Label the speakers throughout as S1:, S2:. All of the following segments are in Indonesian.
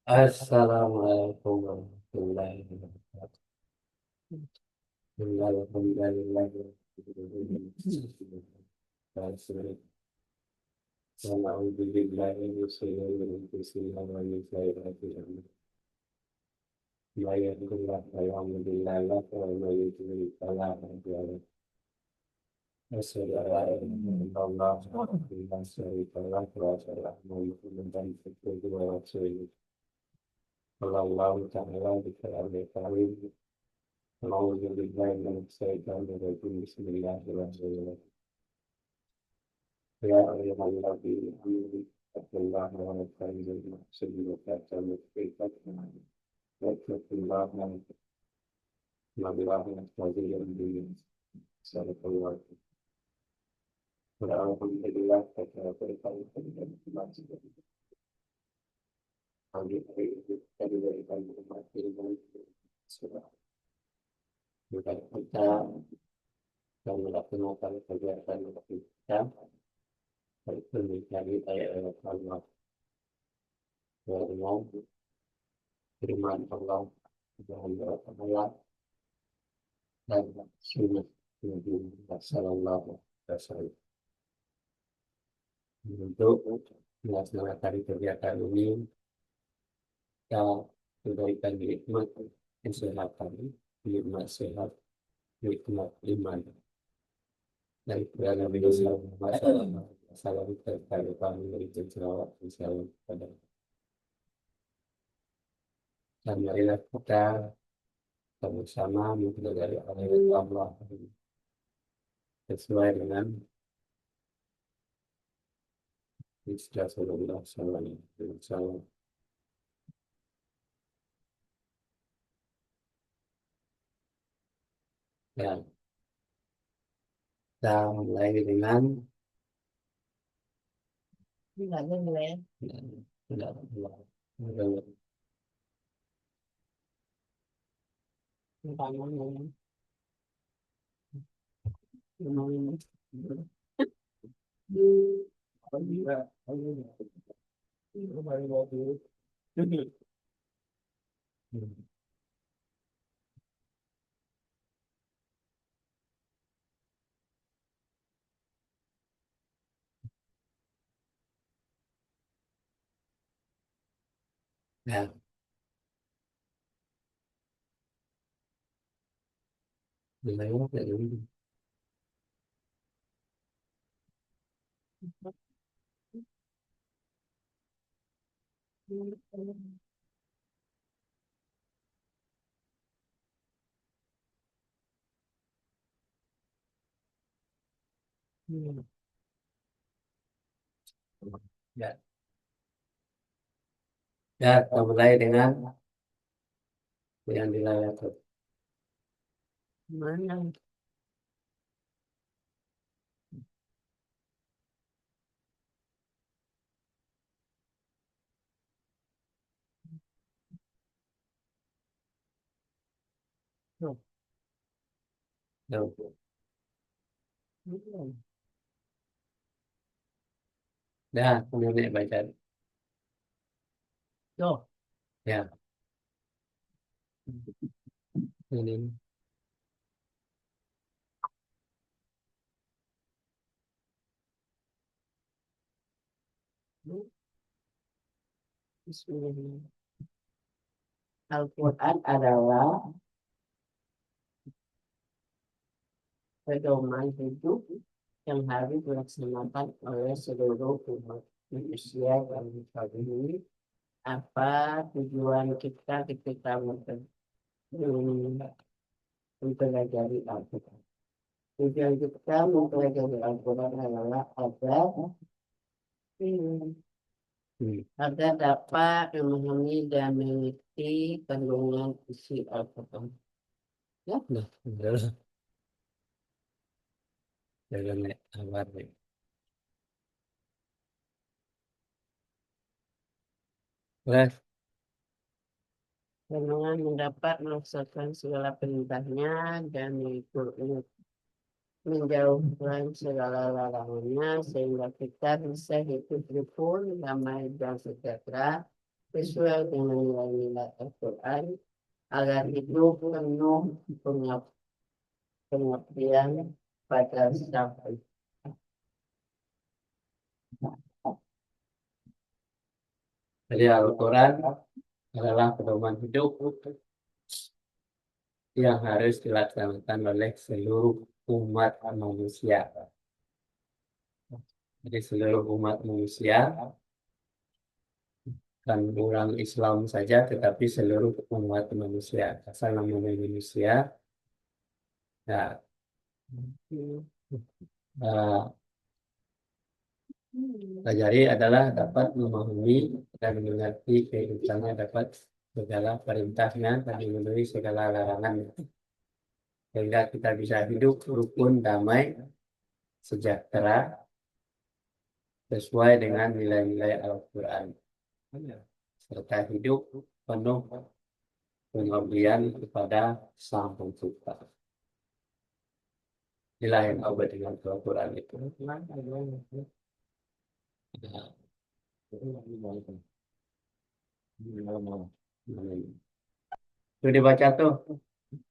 S1: Assalamualaikum warahmatullahi wabarakatuh. Alhamdulillah. Sallallahu ta'ala bi kalamil karim. أعوذ بالله من الشيطان الرجيم بسم الله الرحمن الرحيم يا أيها الذين آمنوا اتقوا الله واتقوا المحسن وكاتب في فتنة واتقوا الله إن الله خبير بما صدق الله والأعوذ بالله تعالى ما kita dan melaksanakan kegiatan kita itu mencari ayat Allah yang firman Allah dan Allah dan sunnah Nabi Sallallahu Alaihi Wasallam. Untuk melaksanakan kegiatan ini kita diberikan nikmat kesehatan, nikmat sehat, nikmat iman. Dan kerana bisa masalah masalah terkait dari jerawat misalnya pada dan marilah kita sama-sama mempelajari ayat Allah sesuai dengan istilah Rasulullah Sallallahu Alaihi Wasallam. Ya, kita mulai dengan tidak tidak tidak ya, mulai dari ya, ya, kita mulai dengan yang dilakukan. Mana? No. Dah, kemudian baca. Tuh, ya, ini. Bismillah. Al-Quran adalah pedoman hidup yang harus dilaksanakan oleh seluruh umat manusia yang ini. Apa tujuan kita ketika mempelajari Al-Quran? Tujuan kita mempelajari Al-Quran adalah agar dapat memahami dan mengerti kandungan isi Al-Quran. Ya, benar. Jangan kabar nih. Dengan mendapat melaksanakan segala perintahnya dan mengikutnya, menjauhkan segala larangannya sehingga kita bisa hidup rukun, damai dan sejahtera
S2: sesuai dengan nilai-nilai Al-Quran agar hidup penuh pengabdian pada sang
S3: Jadi Al-Quran adalah pedoman hidup yang harus dilaksanakan oleh seluruh umat manusia. Jadi seluruh umat manusia, dan orang Islam saja, tetapi seluruh umat manusia. Asal namanya manusia, ya, pelajari adalah dapat memahami dan mengerti kehidupannya, dapat segala perintahnya dan memenuhi segala larangannya. Sehingga kita bisa hidup rukun, damai, sejahtera, sesuai dengan nilai-nilai Al-Quran. Serta hidup penuh pengabdian kepada Sang Pencipta. Inilah yang abad dengan Al-Quran itu. Itu dibaca tuh.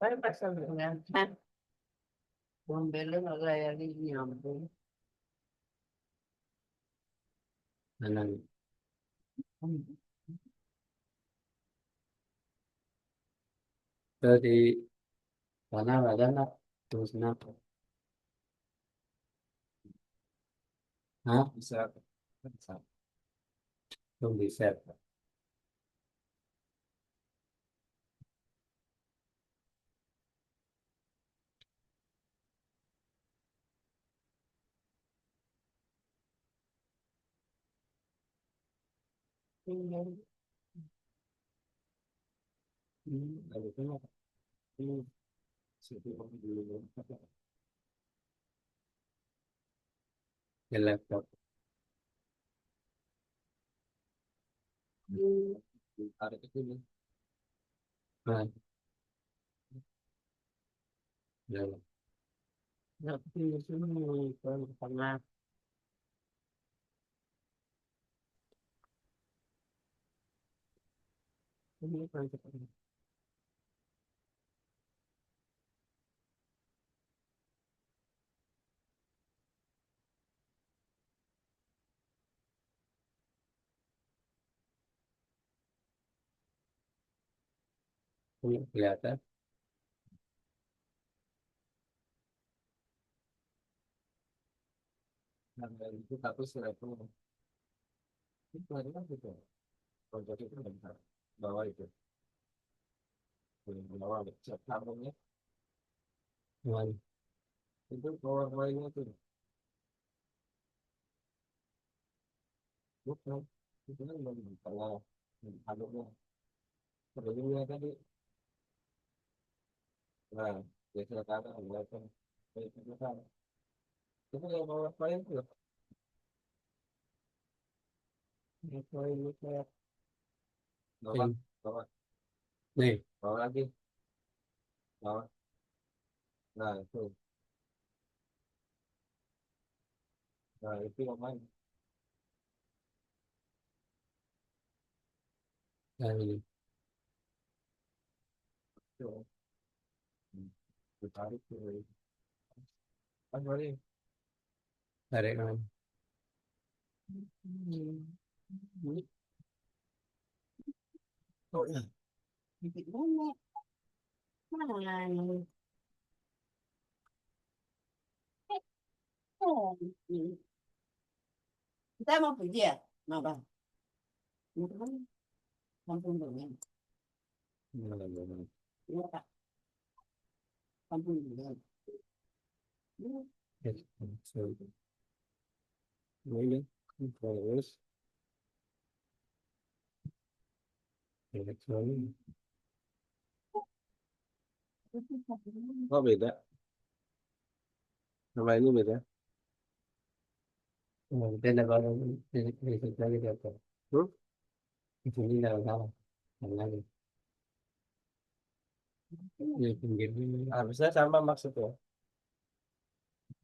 S2: Saya pasal dengan membeli melayani nyambung.
S3: Mana? Itu di mana ada nggak? Terus kenapa? Hah?
S1: Bisa. Bisa.
S3: Belum bisa.
S1: Lalu kenapa? Ini siapa yang dulu?
S3: Di laptop.
S1: Ada itu nih.
S3: Nah, ya.
S2: Tapi di sini pernah ini kan
S3: Ini kelihatan.
S1: Nah, dari itu tapi setelah itu kan gitu. Project itu bentar. Bawa itu. Bawa cek tabungnya.
S3: Cuman,
S1: Itu bawa-bawanya tuh. Bukan. Itu kan belum tengah. Tabungnya. Sebelumnya tadi. Nah, biasanya kata kan. Itu kan. Itu yang bawa klien tuh.
S2: ini kayak
S1: Bawa. Bawa.
S3: nih,
S1: Bawa lagi. Bawa. Nah, itu. Nah, itu yang main.
S3: yang ini.
S1: Itu. Ditarik tuh. Kan boleh.
S3: Tarik kan.
S2: oh ya bibit nenek mana ini kita mau pergi ya mau bang mau kemana kampung dulu ya pak kampung dulu
S3: Yes. So, really, terus, elektronik.
S1: Oh beda. Nama ini beda.
S3: Nah, kita ada kalau ini lagi dapat.
S1: Hmm?
S3: Di sini nggak salah. Yang lagi. Di pinggir ini.
S1: Harusnya sama maksudnya.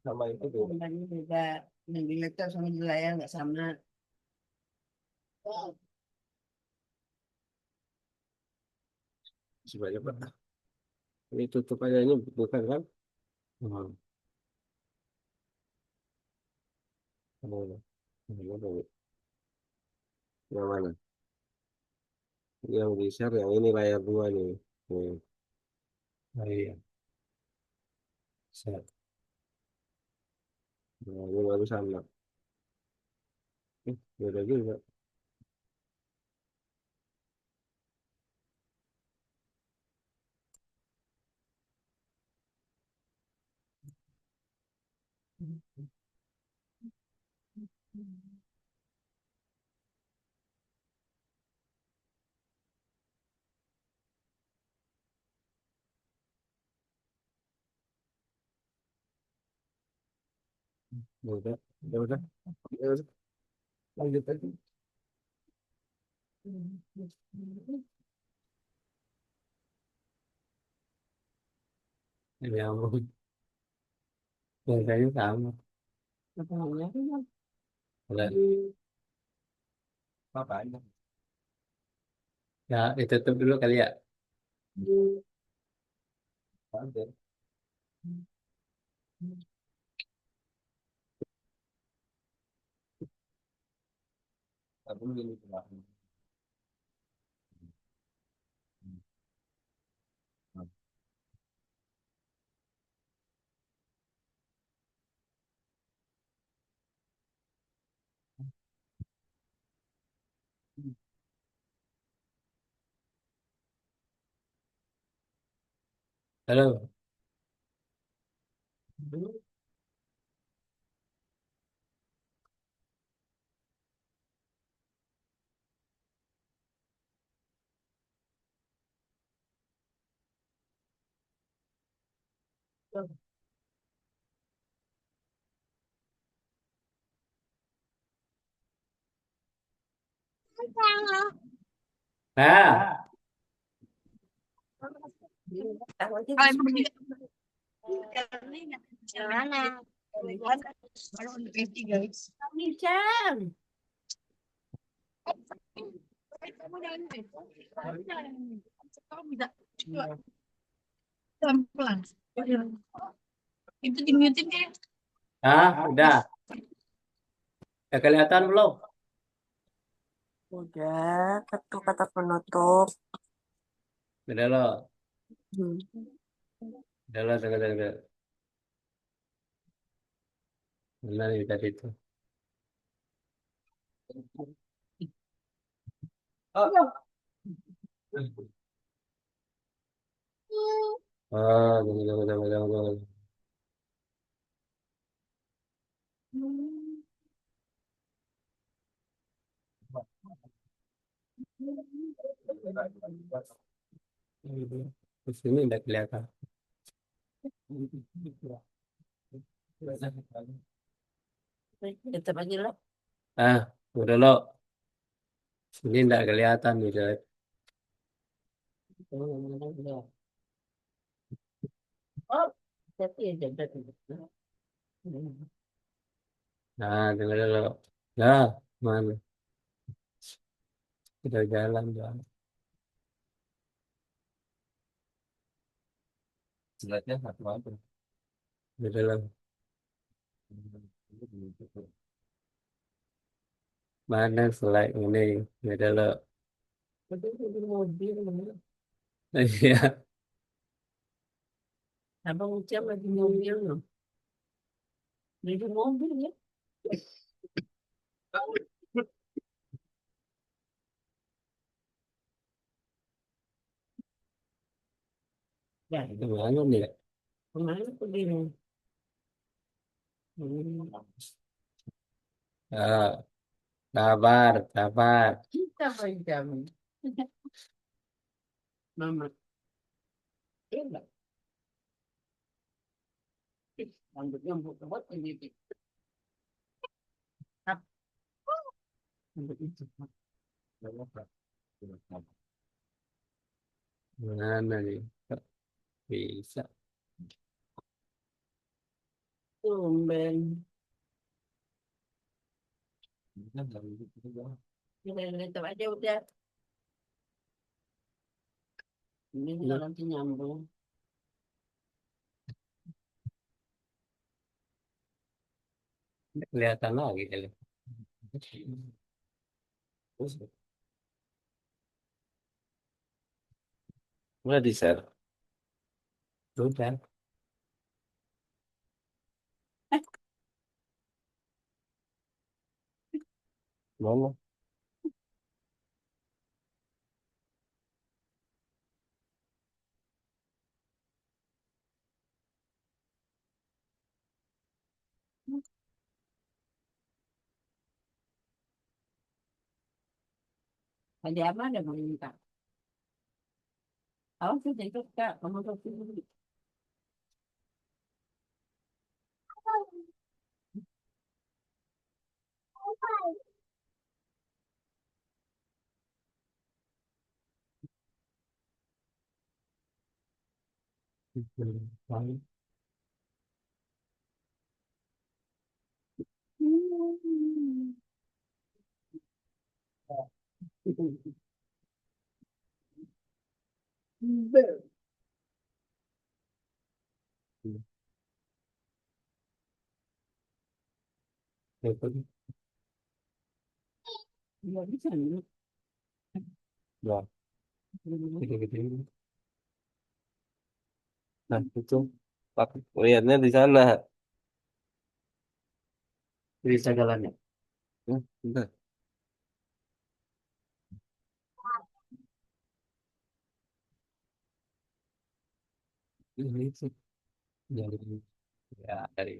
S1: Sama itu beda.
S2: Kembali beda yang di laptop sama di layar nggak sama
S4: Sebanyak apa? Ini tutup aja ini bukan kan?
S3: Hmm.
S4: Oh, yang mana? Yang di share yang ini layar dua nih. Nih.
S3: Oh iya. Set.
S4: Nah, ini baru sama. Beda juga. Udah, udah. Ya udah. Lanjut aja.
S3: Ya ampun. Biasanya sama. Udah.
S1: Apa aja?
S3: Ya, ditutup dulu kali ya.
S1: Ada. Tapi ini belakang.
S3: Halo. Nah,
S2: Kalau itu
S5: Kalau yang bertiga, gimana? Baru untuk ketiga.
S2: Cang.
S5: Kamu jangan kamu bisa pelan-pelan. Itu dimutin kayak
S3: udah. Udah kelihatan belum?
S2: Udah, satu kata penutup.
S3: Udah lo.
S2: Hmm.
S3: Udah lo, udah. Benar nih tadi itu. Oh. Oh, udah. Di sini udah kelihatan.
S2: Tetap aja lah.
S3: Ah, udah lo. Sini enggak kelihatan nih, Dad.
S2: Oh, tapi aja berarti.
S3: Nah, dengar lo. Nah, mana? Udah jalan.
S1: Slide-nya satu aja.
S3: Udah lo. Mana slide ini? Udah lo.
S2: Tapi di mobil,
S3: Iya.
S2: abang Ucap lagi mobil loh. Di mobil ya. Ya,
S3: Gimana nih?
S2: kemana pergi nih? Hmm.
S3: Ah, sabar.
S2: Kita macam mama. Enak. Rambutnya buat buat ini. Apa? Rambut itu.
S3: Mana nih? Kok bisa.
S2: Tumben.
S1: Ini dari itu juga.
S2: Kita aja udah. Ini juga nanti nyambung.
S3: Kelihatan lagi kali.
S4: Udah di share.
S3: Sudah.
S4: Mana?
S2: Tadi apa ada minta? Awas tuh jadi kak, kamu tuh dulu. Nggak bisa nih.
S4: Ya.
S3: Gede-gede.
S4: Nah, itu. Pak, lihatnya di sana.
S3: Bisa jalannya.
S4: Bentar.
S3: Ini sih. Jadi ya dari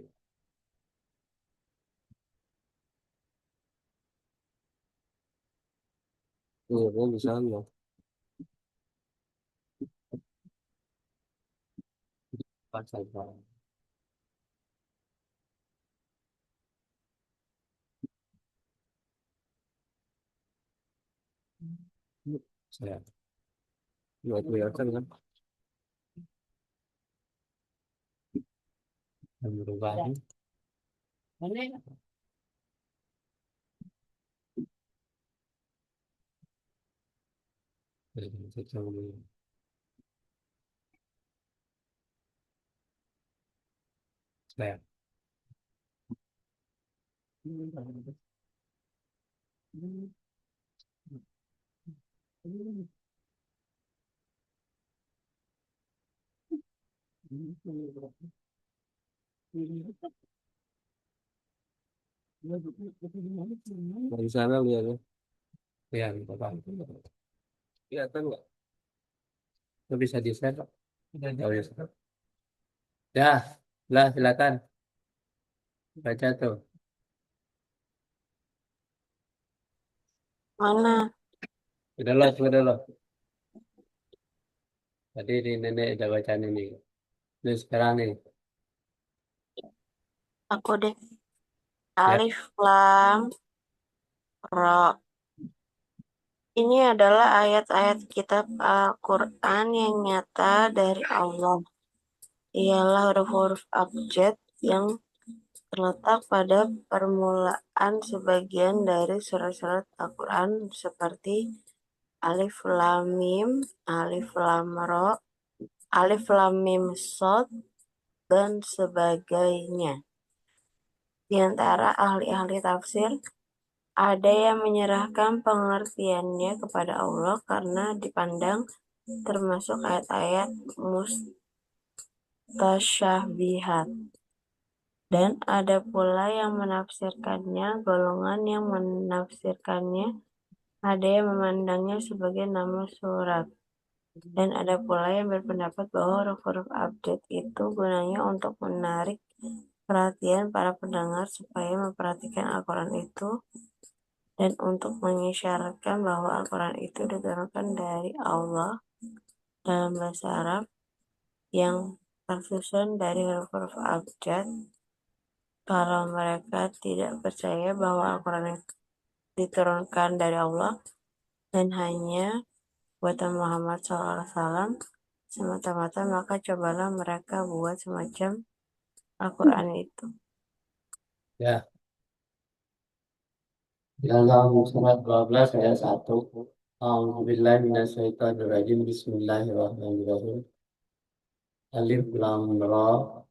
S4: Lihatnya di sana.
S3: pasal. Saya
S4: Nggak kelihatan kan?
S3: berubah.
S2: Mana?
S3: Saya
S4: Dari sana lihatnya.
S3: ya Bapak.
S4: Kelihatan nggak?
S3: Itu bisa di share. Oh, ya. Ya, lah silakan baca tuh.
S6: Mana?
S3: Sudah loh. Tadi di nenek udah bacaan ini. Ini sekarang nih.
S6: Aku deh.
S3: Ya,
S6: Alif Lam Ra. Ini adalah ayat-ayat kitab Al-Quran yang nyata dari Allah. Ialah huruf-huruf abjad yang terletak pada permulaan sebagian dari surat-surat Al-Quran seperti Alif Lam Mim, Alif Lam Ra, Alif Lam Mim Shad, dan sebagainya. Di antara ahli-ahli tafsir, ada yang menyerahkan pengertiannya kepada Allah karena dipandang termasuk ayat-ayat mustasyabbihat. Dan ada pula yang menafsirkannya, golongan yang menafsirkannya, ada yang memandangnya sebagai nama surat. Dan ada pula yang berpendapat bahwa huruf-huruf abjad itu gunanya untuk menarik perhatian para pendengar supaya memperhatikan Al-Quran itu dan untuk mengisyaratkan bahwa Al-Quran itu diturunkan dari Allah dalam bahasa Arab yang tersusun dari huruf-huruf abjad. Kalau mereka tidak percaya bahwa Al-Quran itu diturunkan dari Allah dan hanya buatan Muhammad SAW semata-mata, maka cobalah mereka buat semacam Al-Quran itu.
S3: ya. Dalam surat 12 ayat 1. A'udzubillahi minasyaitonirrajim. Bismillahirrahmanirrahim. Alif lam ra.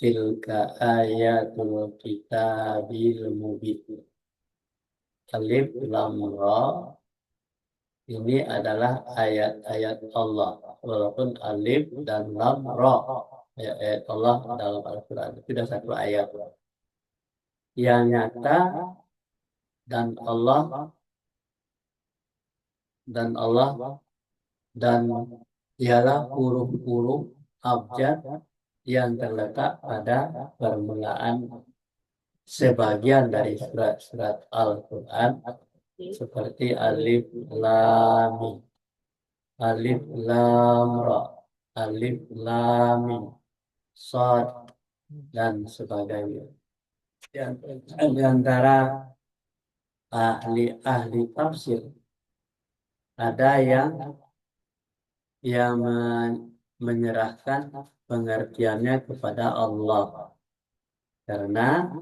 S3: Tilka ayatul kitabil mubin. Alif lam ra. Ini adalah ayat-ayat Allah. Walaupun alif dan lam ra. Ayat-ayat Allah dalam Al-Quran. Itu sudah satu ayat. Yang nyata dan Allah dan ialah huruf-huruf abjad yang terletak pada permulaan sebagian dari surat-surat Al-Quran seperti alif lam mim, alif lam ra, alif lam mim, shad dan sebagainya. Di antara ahli tafsir ada yang menyerahkan pengertiannya kepada Allah karena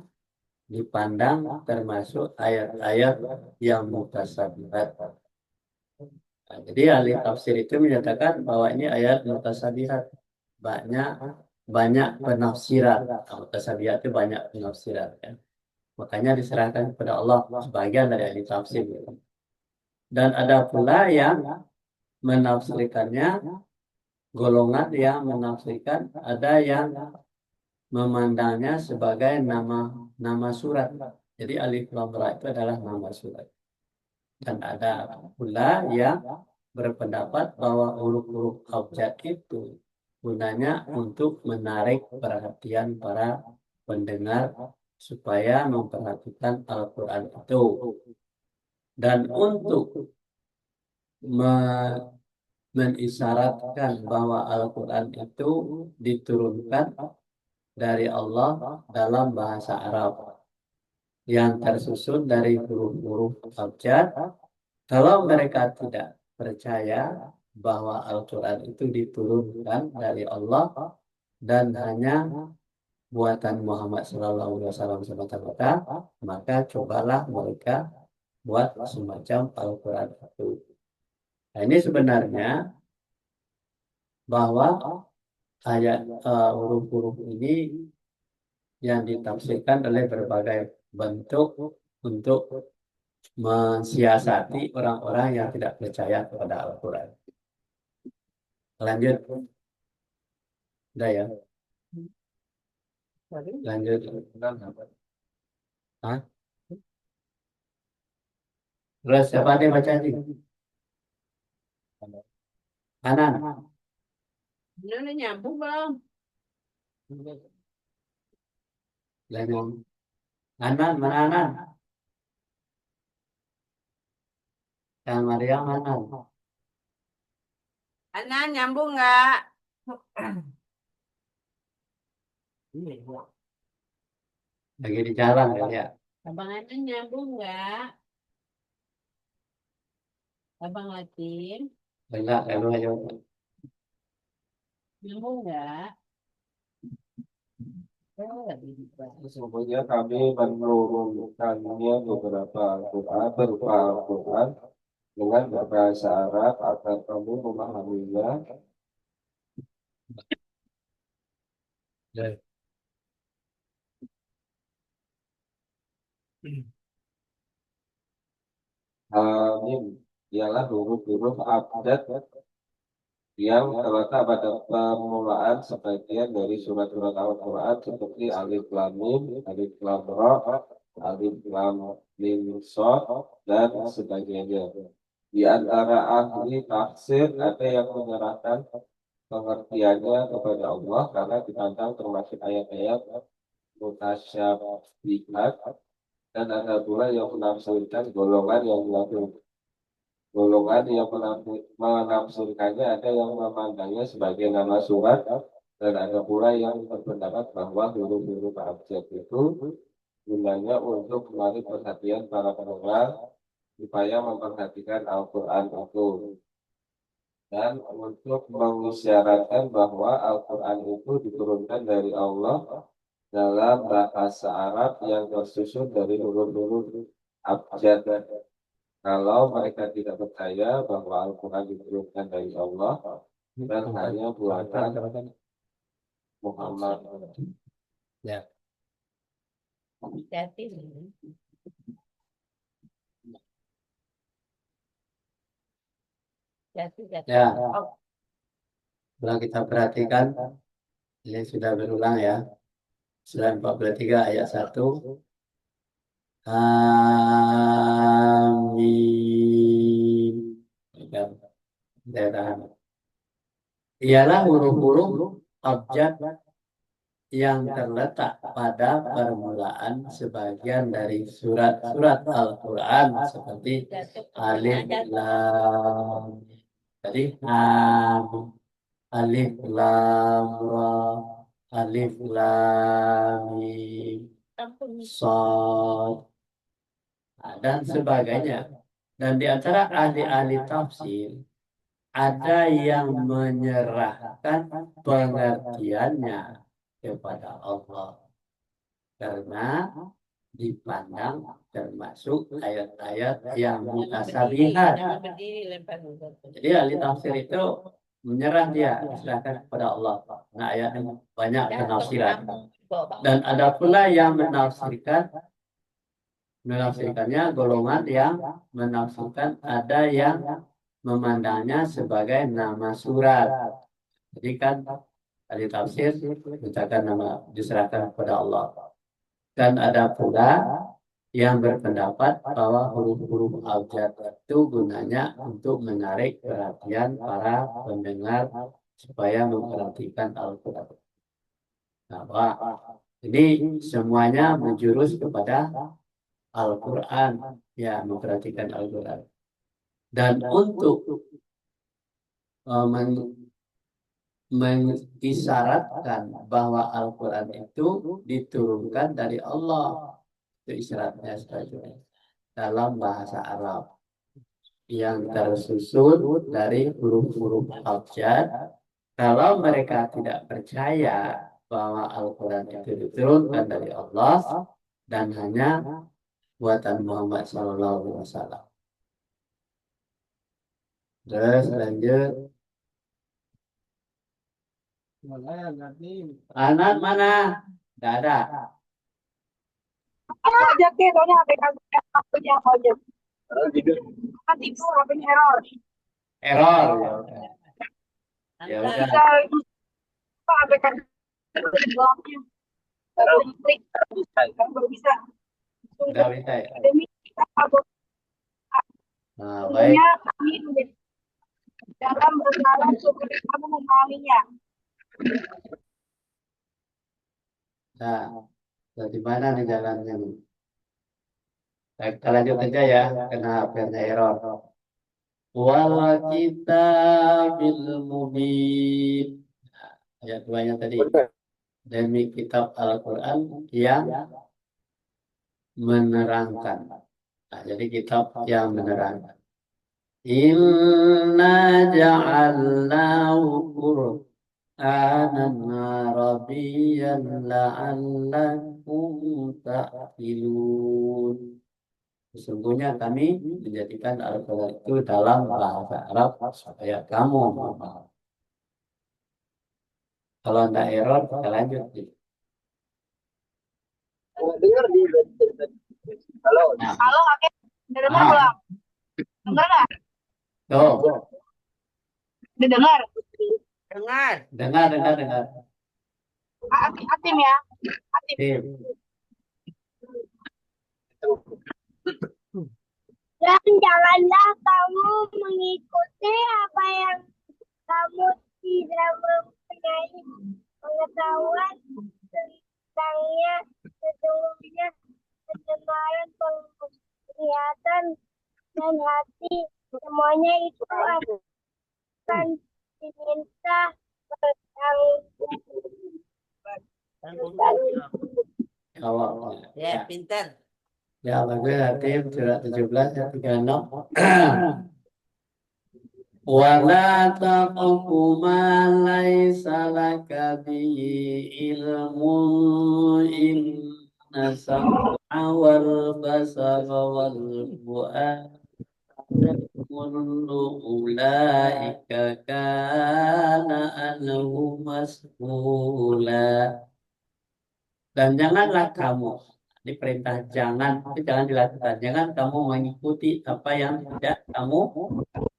S3: dipandang termasuk ayat-ayat yang mutasyabihat. Nah, jadi ahli tafsir itu menyatakan bahwa ini ayat mutasyabihat, banyak penafsiran. Mutasyabihat itu banyak penafsiran, kan? Makanya diserahkan kepada Allah sebagian dari ahli tafsir. Dan ada pula yang menafsirkannya, golongan yang menafsirkan, ada yang memandangnya sebagai nama surat. Jadi alif lam ra itu adalah nama surat. Dan ada pula yang berpendapat bahwa huruf-huruf abjad itu gunanya untuk menarik perhatian para pendengar supaya memperhatikan Al-Quran itu. Dan untuk mengisyaratkan bahwa Al-Quran itu diturunkan dari Allah dalam bahasa Arab yang tersusun dari huruf-huruf abjad. Kalau mereka tidak percaya bahwa Al-Quran itu diturunkan dari Allah dan hanya buatan Muhammad SAW semata-mata, maka cobalah mereka buat semacam Al-Quran itu. Nah, ini sebenarnya bahwa ayat huruf-huruf ini yang ditafsirkan oleh berbagai bentuk untuk mensiasati orang-orang yang tidak percaya kepada Al-Quran. Lanjut. Udah ya? Lanjut. Hah? Terus siapa yang baca ini? Anan.
S2: Ini nyambung belum?
S3: Lanjut. Anan, mana Anan? Yang Maria mana?
S2: Anan nyambung nggak?
S3: Lagi di jalan kan ya?
S2: Abang Anan nyambung nggak? Abang Latin
S3: Enggak, lalu aja.
S2: nyambung nggak?
S4: Sesungguhnya kami menurunkannya beberapa Al-Quran berupa Al-Quran dengan berbahasa Arab agar kamu memahaminya. Amin. Ialah huruf-huruf abjad yang terletak pada permulaan sebagian dari surat-surat Al-Quran seperti alif lam mim, alif lam ra, alif lam mim shad dan sebagainya. Di antara ahli tafsir ada yang menyerahkan pengertiannya kepada Allah karena dipandang termasuk ayat-ayat mutasyabihat, dan ada pula yang menafsirkan golongan yang menafsirkannya, ada yang memandangnya sebagai nama surat, dan ada pula yang berpendapat bahwa huruf-huruf abjad itu gunanya untuk menarik perhatian para pendengar supaya memperhatikan Al-Quran itu, dan untuk mengisyaratkan bahwa Al-Quran itu diturunkan dari Allah dalam bahasa Arab yang tersusun dari huruf-huruf abjad. Kalau mereka tidak percaya bahwa Al-Quran diturunkan dari Allah dan hanya buatan Muhammad.
S3: Ya.
S2: Hati-hati. Hati-hati.
S3: Ya.
S2: Oh,
S3: Kalau kita perhatikan, ini sudah berulang ya. Surah 43 ayat 1. Amin. Ya, saya tahan. Ialah huruf-huruf abjad yang terletak pada permulaan sebagian dari surat-surat Al-Quran seperti Alif Lam. Tadi Alif Lam Ra, Alif Lam Mim, Shad, dan sebagainya. Dan di antara ahli-ahli tafsir ada yang menyerahkan pengertiannya kepada Allah karena dipandang termasuk ayat-ayat yang mutasabihat.
S2: berdiri lempar.
S3: Jadi ahli tafsir itu menyerah dia serahkan kepada Allah. Nah ayatnya banyak penafsiran. Dan ada pula yang menafsirkannya golongan yang menafsirkan ada yang memandangnya sebagai nama surat. Jadi kan ahli tafsir mengucapkan nama diserahkan kepada Allah. Dan ada pula yang berpendapat bahwa huruf-huruf abjad itu gunanya untuk menarik perhatian para pendengar supaya memperhatikan Al-Quran. Nah, ini semuanya menjurus kepada Al-Quran, ya memperhatikan Al-Quran. Dan untuk mengisyaratkan bahwa Al-Quran itu diturunkan dari Allah. Itu isyaratnya saja dalam bahasa Arab yang tersusun dari huruf-huruf abjad. Kalau mereka tidak percaya bahwa Al-Quran itu diturunkan dari Allah dan hanya buatan Muhammad SAW. Terus lanjut. Anak mana? Tidak ada.
S5: Aja ke, soalnya HP punya apa aja. Nanti itu HP-nya error.
S3: Error. Ya udah.
S5: Bisa apa HP kan bloknya. Klik baru bisa.
S3: Udah bisa ya.
S5: Demi
S3: Nah, baik.
S5: sungguhnya kami menjadi dalam berjalan supaya kamu memahaminya.
S3: Nah, di mana nih jalannya nih? Baik, kita lanjut aja ya, karena HP-nya error. Wal kitabil mubin. Ayat 2-nya tadi. Demi kitab Al-Quran yang menerangkan. Nah, jadi kitab yang menerangkan. Inna ja'alnahu Qur'anan Arabiyyan la'allakum ta'qilun. Sesungguhnya kami menjadikan Al-Quran itu dalam bahasa Arab supaya kamu memahami. Kalau anda error, kita lanjut.
S5: Halo, kakek. Udah dengar belum? Dengar nggak?
S3: Tuh,
S5: Udah dengar?
S3: dengar.
S5: Atim ya. Atim.
S3: Tim.
S5: Dan janganlah kamu mengikuti apa yang kamu tidak mempunyai pengetahuan tentangnya. Sesungguhnya pencemaran penglihatan dan hati semuanya itu akan diminta
S3: Awal.
S2: Ya, pintar.
S3: Ya, bagus Hatim surat 17 ayat 36. Wala taqfu ma laysa laka bihi ilmun inna sam'a wal basara wal fu'ad kullu ulaika kana anhu mas'ula. Dan janganlah kamu, ini perintah jangan, itu jangan dilakukan. Jangan kamu mengikuti apa yang tidak kamu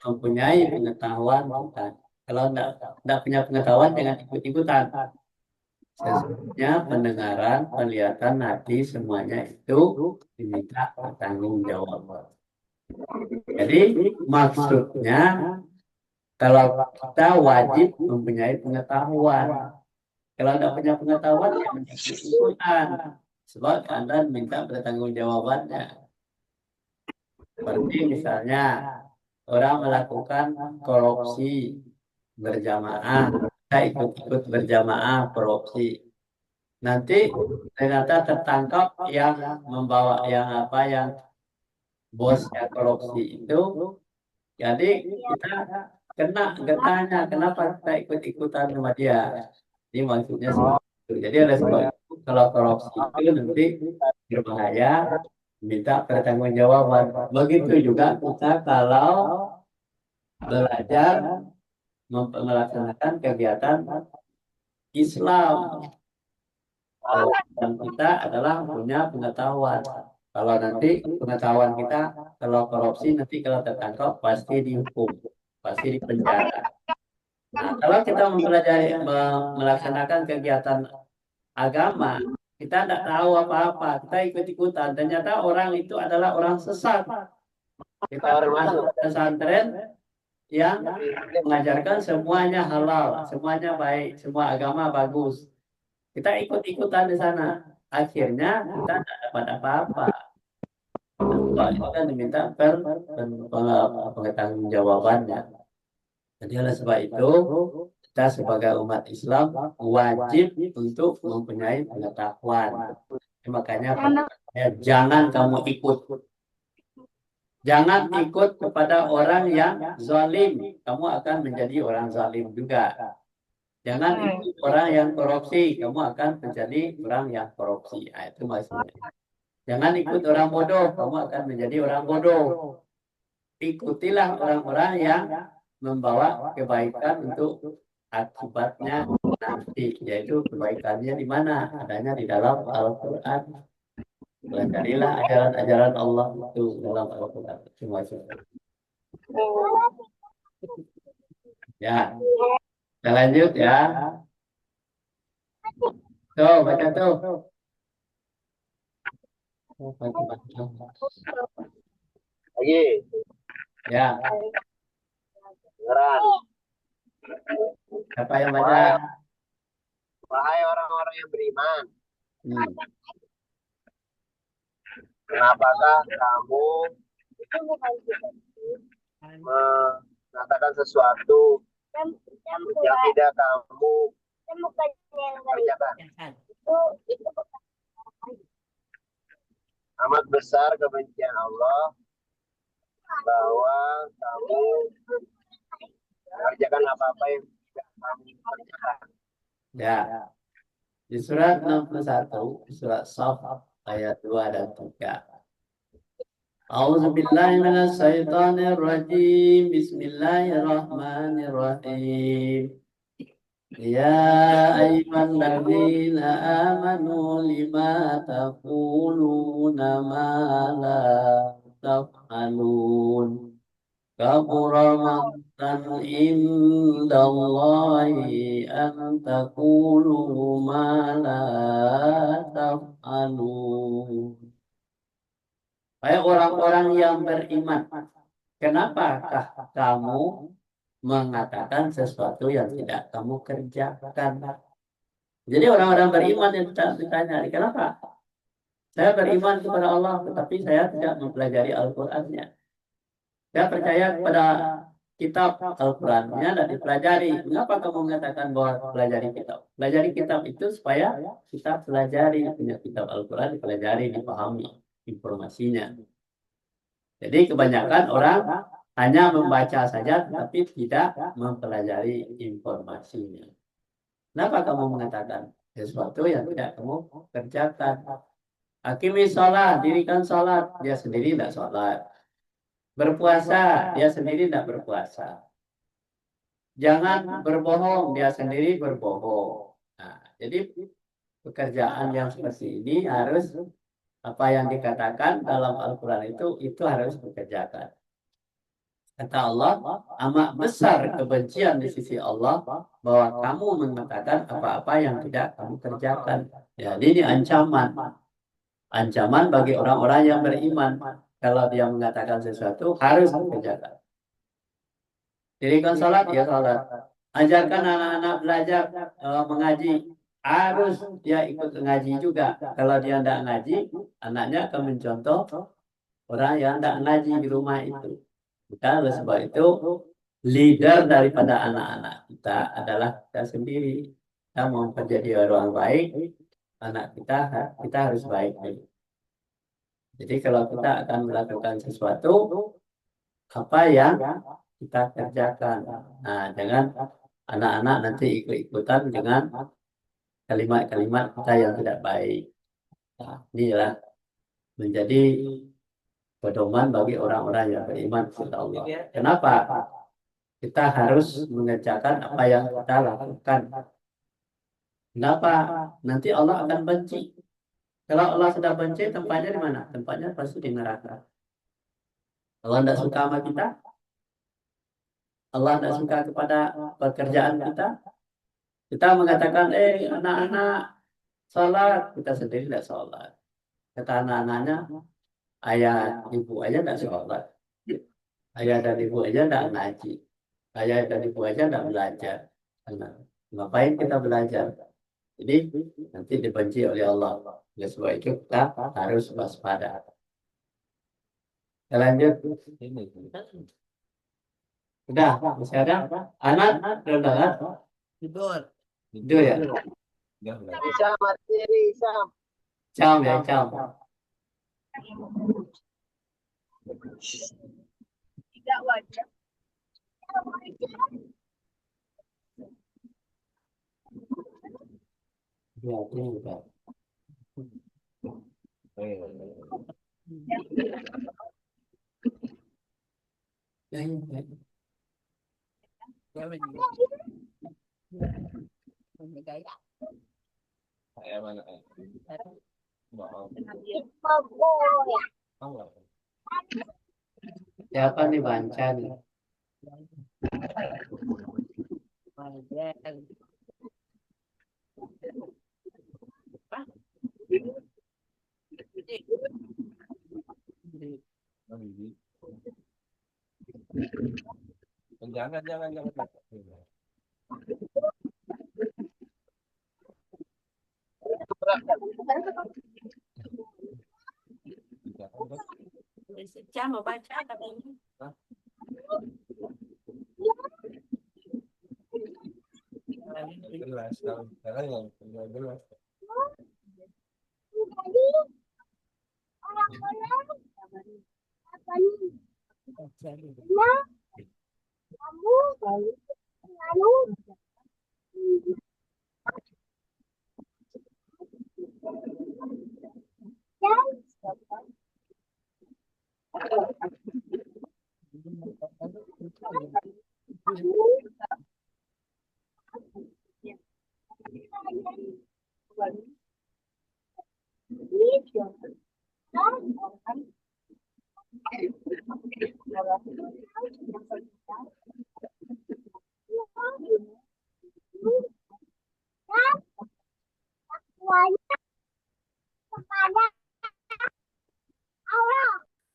S3: mempunyai pengetahuan bukan. Kalau tidak punya pengetahuan, jangan ikut-ikutan. Sesungguhnya pendengaran, penglihatan, hati, semuanya itu diminta bertanggung jawab. Jadi maksudnya kalau kita wajib mempunyai pengetahuan. Kalau tidak punya pengetahuan, jangan ikut-ikutan. Sebab Anda minta bertanggung jawabannya. Seperti misalnya orang melakukan korupsi berjamaah, kita ikut-ikut berjamaah korupsi. Nanti ternyata tertangkap yang membawa yang bosnya korupsi itu. Jadi kita kena getahnya, kenapa kita ikut-ikutan sama dia? Ini maksudnya seperti itu. Jadi oleh sebab itu kalau korupsi itu nanti berbahaya, minta pertanggungjawaban. Begitu juga kita kalau belajar melaksanakan kegiatan Islam. Dan kita adalah punya pengetahuan. Kalau nanti pengetahuan kita, kalau korupsi nanti kalau tertangkap pasti dihukum, pasti dipenjara. Nah, kalau kita mempelajari melaksanakan kegiatan agama, kita tidak tahu apa-apa, kita ikut-ikutan. Ternyata orang itu adalah orang sesat. Kita masuk pesantren yang mengajarkan semuanya halal, semuanya baik, semua agama bagus. Kita ikut-ikutan di sana. Akhirnya kita tidak dapat apa-apa. Nah, itu kan diminta pengetahuan jawabannya. Jadi oleh sebab itu kita sebagai umat Islam wajib untuk mempunyai pengetahuan. Makanya jangan kamu ikut. Jangan ikut kepada orang yang zalim. Kamu akan menjadi orang zalim juga. Jangan ikut orang yang korupsi. Kamu akan menjadi orang yang korupsi. Nah, itu maksudnya. Jangan ikut orang bodoh. Kamu akan menjadi orang bodoh. Ikutilah orang-orang yang membawa kebaikan untuk akibatnya nanti, yaitu kebaikannya di mana? Adanya di dalam Al-Quran. Pelajarilah ajaran-ajaran Allah itu dalam Al-Quran. Terima kasih. Ya, kita lanjut ya. Tuh, baca tuh.
S7: Lagi,
S3: Ya,
S7: dengeran.
S3: siapa yang baca?
S7: Wahai orang-orang yang beriman,
S3: Hmm.
S7: kenapakah kamu mengatakan sesuatu yang tidak kamu kerjakan? Amat besar kebencian Allah bahwa kamu mengerjakan apa-apa yang tidak kamu kerjakan.
S3: Ya, di surat 61, surat Shaf ayat 2 dan 3. A'udzubillahi minasyaitonirrajim. Bismillahirrahmanirrahim. Ya ayyuhalladzina amanu lima taquluna ma la taf'alun. Kabura maqtan indallahi an taqulu ma la taf'alun. Hai orang-orang yang beriman, kenapakah kamu mengatakan sesuatu yang tidak kamu kerjakan? Jadi orang-orang beriman yang ditanya, kenapa? Saya beriman kepada Allah, tetapi saya tidak mempelajari Al-Qurannya. Saya percaya kepada kitab Al-Qurannya dan dipelajari. Mengapa kamu mengatakan bahwa pelajari kitab? Pelajari kitab itu supaya kita pelajari, punya kitab Al-Quran, dipelajari, dipahami informasinya. Jadi kebanyakan orang hanya membaca saja tapi tidak mempelajari informasinya. Kenapa kamu mengatakan sesuatu yang tidak kamu kerjakan? Hakimi sholat, dirikan sholat, dia sendiri tidak sholat. Berpuasa, dia sendiri tidak berpuasa. Jangan berbohong, dia sendiri berbohong. Nah, jadi pekerjaan yang seperti ini harus apa yang dikatakan dalam Al-Quran itu harus dikerjakan. Kata Allah, amat besar kebencian di sisi Allah bahwa kamu mengatakan apa-apa yang tidak kamu kerjakan. Jadi ini ancaman. Ancaman bagi orang-orang yang beriman. Kalau dia mengatakan sesuatu, harus dikerjakan. Dirikan salat, ya salat. Ajarkan anak-anak belajar mengaji. Harus dia ikut mengaji juga. Kalau dia tidak ngaji, anaknya akan mencontoh orang yang tidak ngaji di rumah itu. Maka oleh sebab itu, leader daripada anak-anak kita adalah kita sendiri. Kita mau menjadi orang baik, anak kita harus baik. Jadi kalau kita akan melakukan sesuatu, apa yang kita kerjakan. Nah, jangan anak-anak nanti ikut-ikutan dengan kalimat-kalimat kita yang tidak baik. Nah, inilah menjadi pedoman bagi orang-orang yang beriman kepada Allah. Kenapa? Kita harus mengerjakan apa yang kita lakukan. Kenapa? Nanti Allah akan benci. Kalau Allah sudah benci, tempatnya di mana? Tempatnya pasti di neraka. Allah tidak suka sama kita. Allah tidak suka kepada pekerjaan kita. Kita mengatakan, anak-anak sholat, kita sendiri tidak sholat. Kata anak-anaknya, ayah ibu aja tidak sholat. Ayah dan ibu aja tidak ngaji. Ayah dan ibu aja tidak belajar. Ngapain kita belajar? Jadi nanti dibenci oleh Allah. Oleh sebab itu kita harus waspada. Kita lanjut. Udah, masih ada? Anak, udah kan?
S2: Tidur.
S3: Tidur ya?
S7: Bisa materi, Sam.
S3: Cam ya, cam.
S5: Tidak wajar.
S3: Ya, ini udah. Ya, ya.
S2: Ya, benar. Ini gaya.
S4: Kayak mana? Mau.
S3: Siapa nih baca nih?
S2: Wajar.
S4: Jangan.
S2: Saya mau baca katanya.
S4: Jelas, sekarang yang jelas.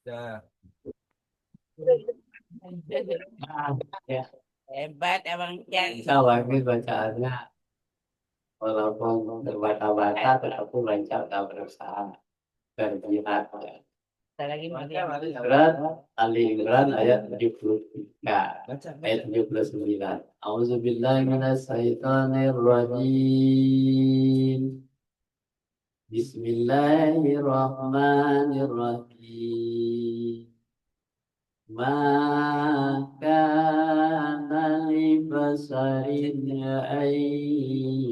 S4: Ya.
S3: Ya,
S2: Hebat abang Cang.
S3: bisa bagus bacaannya. Walaupun terbata-bata, tetapi baca tak berusaha. Berjihad. Ya.
S2: Saya lagi
S3: Surat Ali Imran ayat 73 ayat 79. A'udzubillahi minasyaitonirrajim. Bismillahirrahmanirrahim. Maka li basarin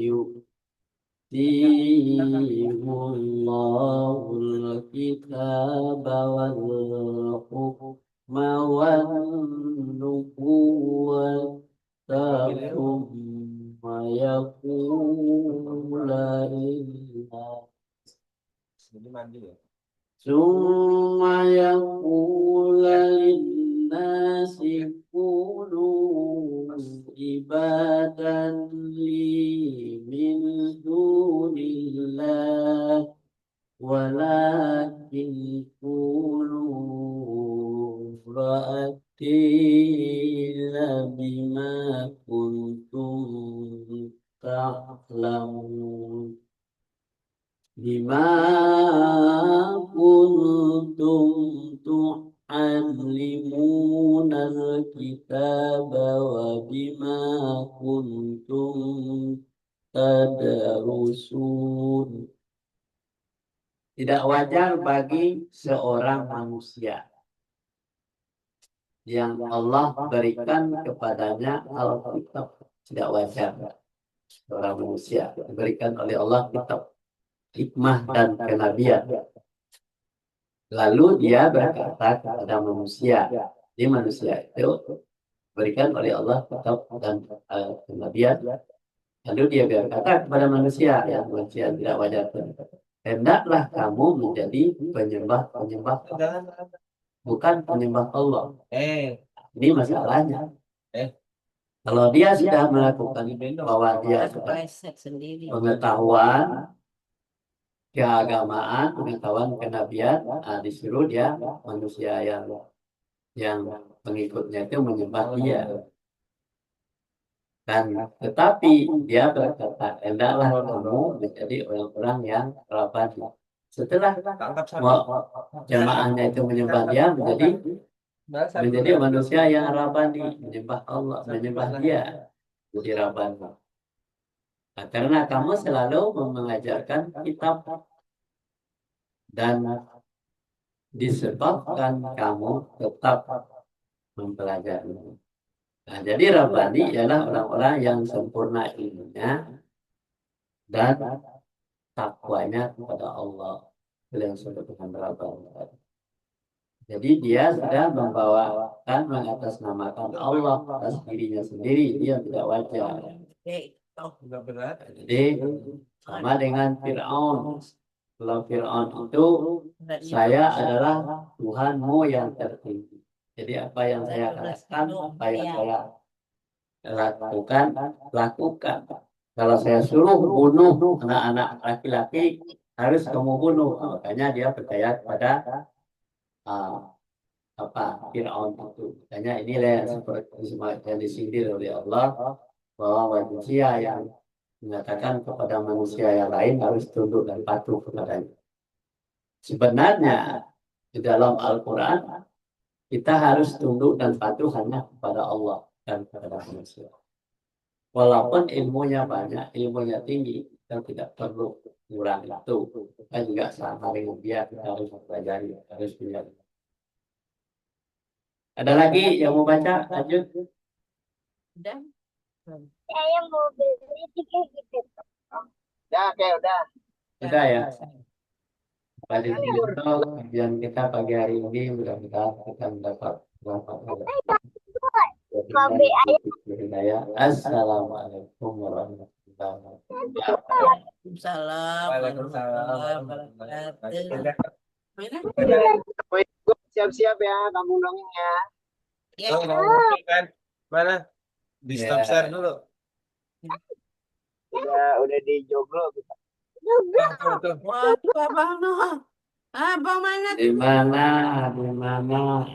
S3: yu'tihumullahul kitaba wal hukm mawannuhu ثم يقول
S4: Ini mandi ya.
S3: ثم يقول للناس كونوا عبادا لي من دون الله ولكن كونوا رأتين بما كنتم تعلمون بما كنتم تعلمون الكتاب وبما كنتم تدرسون. Tidak wajar bagi seorang manusia yang Allah berikan kepadanya Alkitab. Tidak wajar seorang manusia diberikan oleh Allah kitab, hikmah dan kenabian. Lalu dia berkata kepada manusia, di manusia itu berikan oleh Allah kitab dan kenabian. Lalu dia berkata kepada manusia, yang manusia tidak wajar, hendaklah kamu menjadi penyembah-penyembah, bukan penyembah Allah. Ini masalahnya. Kalau dia sudah melakukan bahwa dia sudah pengetahuan keagamaan, pengetahuan kenabian, disuruh dia manusia yang pengikutnya itu menyembah dia. Dan tetapi dia berkata, hendaklah kamu menjadi orang-orang yang rabani. Setelah jamaahnya itu menyembah dia, menjadi manusia yang rabani, menyembah Allah, menyembah dia, jadi rabani. Nah, karena kamu selalu mengajarkan kitab dan disebabkan kamu tetap mempelajari. Nah, jadi Rabbani ialah orang-orang yang sempurna ilmunya dan takwanya kepada Allah. Itu yang disebut dengan Rabbani. Jadi dia sudah membawakan, mengatasnamakan Allah atas dirinya sendiri. Dia tidak wajar. Jadi sama dengan Fir'aun. Kalau Fir'aun itu, saya adalah Tuhanmu yang tertinggi. Jadi apa yang saya katakan, apa yang saya lakukan. Kalau saya suruh bunuh anak-anak laki-laki, harus kamu bunuh. Makanya dia percaya kepada Fir'aun itu. Makanya inilah yang seperti yang disindir oleh Allah, bahwa manusia yang mengatakan kepada manusia yang lain harus tunduk dan patuh kepadanya. Sebenarnya di dalam Al-Quran kita harus tunduk dan patuh hanya kepada Allah dan kepada manusia. Walaupun ilmunya banyak, ilmunya tinggi, kita tidak perlu kurang itu. Kita juga sama dengan dia, kita harus belajar, harus belajar. Ada lagi yang mau baca? Lanjut.
S2: Udah.
S5: Saya mau beli 3 gitu.
S7: Ya, oke, udah.
S3: Sudah ya. Pada itu kajian kita pagi hari ini mudah-mudahan kita mendapat Assalamualaikum warahmatullahi wabarakatuh.
S2: Waalaikumsalam.
S7: Siap-siap ya, kamu dongengnya.
S4: Mana? Di stop share dulu.
S7: Udah di joglo kita.
S2: Wah, Abang Noah. Abang mana?
S3: Di mana abangnya?